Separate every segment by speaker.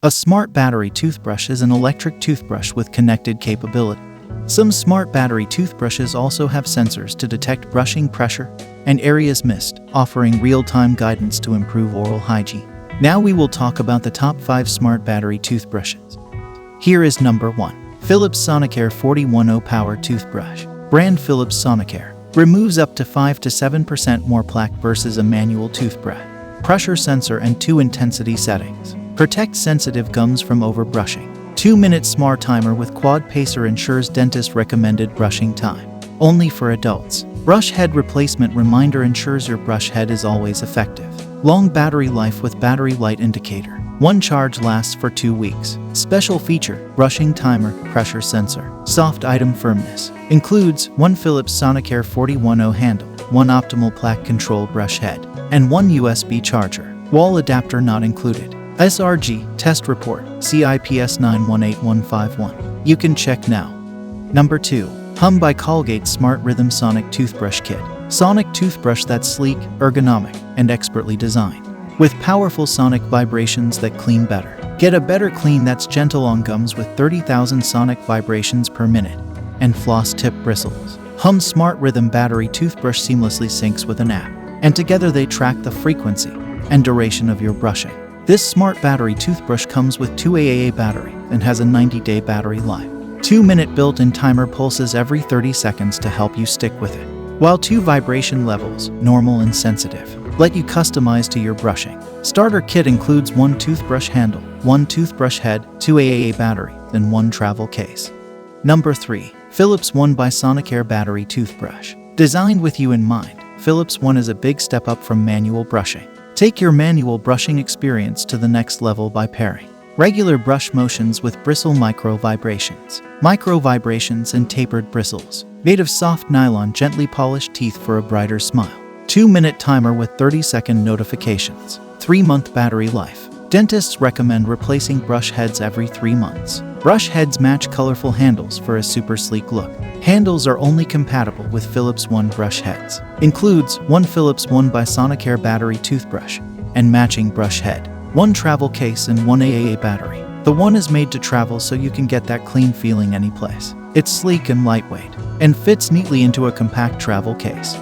Speaker 1: A smart battery toothbrush is an electric toothbrush with connected capability. Some smart battery toothbrushes also have sensors to detect brushing pressure and areas missed, offering real-time guidance to improve oral hygiene. Now we will talk about the top 5 smart battery toothbrushes. Here is number 1. Philips Sonicare 41O Power Toothbrush. Brand Philips Sonicare. Removes up to 5 to 7% more plaque versus a manual toothbrush. Pressure sensor and 2 intensity settings. Protects sensitive gums from overbrushing. 2-minute smart timer with quad pacer ensures dentist recommended brushing time. Only for adults. Brush head replacement reminder ensures your brush head is always effective. Long battery life with battery light indicator. One charge lasts for 2 weeks. Special feature, brushing timer, pressure sensor. Soft item firmness. Includes 1 Philips Sonicare 41O handle, 1 optimal plaque control brush head, and 1 USB charger. Wall adapter not included. SRG, test report, CIPS 918151. You can check now. Number 2. Hum by Colgate Smart Rhythm Sonic Toothbrush Kit. Sonic toothbrush that's sleek, ergonomic, and expertly designed. With powerful sonic vibrations that clean better. Get a better clean that's gentle on gums with 30,000 sonic vibrations per minute. And floss tip bristles. Hum Smart Rhythm Battery Toothbrush seamlessly syncs with an app. And together they track the frequency and duration of your brushing. This smart battery toothbrush comes with 2 AAA battery and has a 90-day battery life. 2-minute built-in timer pulses every 30 seconds to help you stick with it. While 2 vibration levels, normal and sensitive, let you customize to your brushing. Starter kit includes 1 toothbrush handle, 1 toothbrush head, 2 AAA battery, and 1 travel case. Number 3. Philips One by Sonicare Battery Toothbrush. Designed with you in mind, Philips One is a big step up from manual brushing. Take your manual brushing experience to the next level by pairing regular brush motions with bristle micro vibrations. Micro vibrations and tapered bristles. Made of soft nylon gently polished teeth for a brighter smile. 2-minute timer with 30-second notifications. 3-month battery life. Dentists recommend replacing brush heads every 3 months. Brush heads match colorful handles for a super sleek look. Handles are only compatible with Philips One brush heads. Includes 1 Philips One by Sonicare battery toothbrush and matching brush head. 1 travel case and 1 AAA battery. The One is made to travel so you can get that clean feeling anyplace. It's sleek and lightweight and fits neatly into a compact travel case.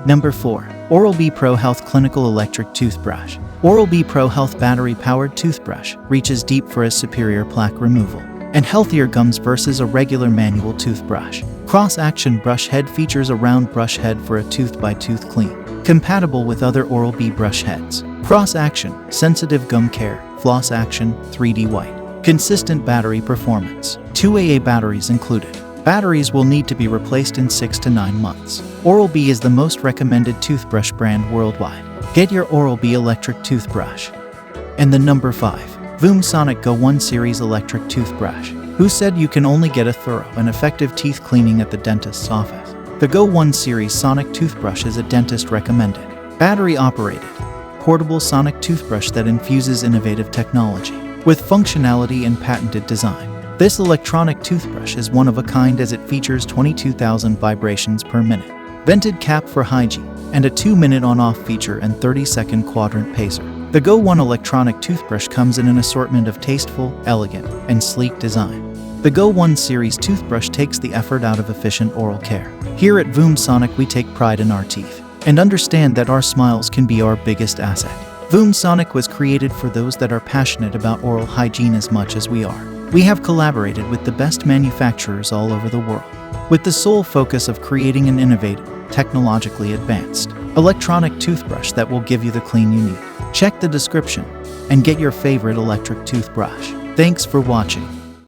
Speaker 1: Number 4. Oral-B Pro Health Clinical Electric Toothbrush. Oral-B Pro Health battery-powered toothbrush reaches deep for its superior plaque removal and healthier gums versus a regular manual toothbrush. Cross-action brush head features a round brush head for a tooth-by-tooth clean, compatible with other Oral-B brush heads. Cross-action, sensitive gum care, floss action, 3D white. Consistent battery performance. 2 AA batteries included. Batteries will need to be replaced in 6 to 9 months. Oral-B is the most recommended toothbrush brand worldwide. Get your Oral-B electric toothbrush. And the number 5. Voom Sonic Go 1 Series Electric Toothbrush. Who said you can only get a thorough and effective teeth cleaning at the dentist's office? The Go 1 Series Sonic Toothbrush is a dentist-recommended, battery-operated, portable sonic toothbrush that infuses innovative technology with functionality and patented design. This electronic toothbrush is one of a kind as it features 22,000 vibrations per minute, vented cap for hygiene, and a 2-minute on-off feature and 30-second quadrant pacer. The Go 1 electronic toothbrush comes in an assortment of tasteful, elegant, and sleek design. The Go 1 series toothbrush takes the effort out of efficient oral care. Here at Voom Sonic we take pride in our teeth and understand that our smiles can be our biggest asset. Voom Sonic was created for those that are passionate about oral hygiene as much as we are. We have collaborated with the best manufacturers all over the world, with the sole focus of creating an innovative, technologically advanced, electronic toothbrush that will give you the clean you need. Check the description and get your favorite electric toothbrush. Thanks for watching.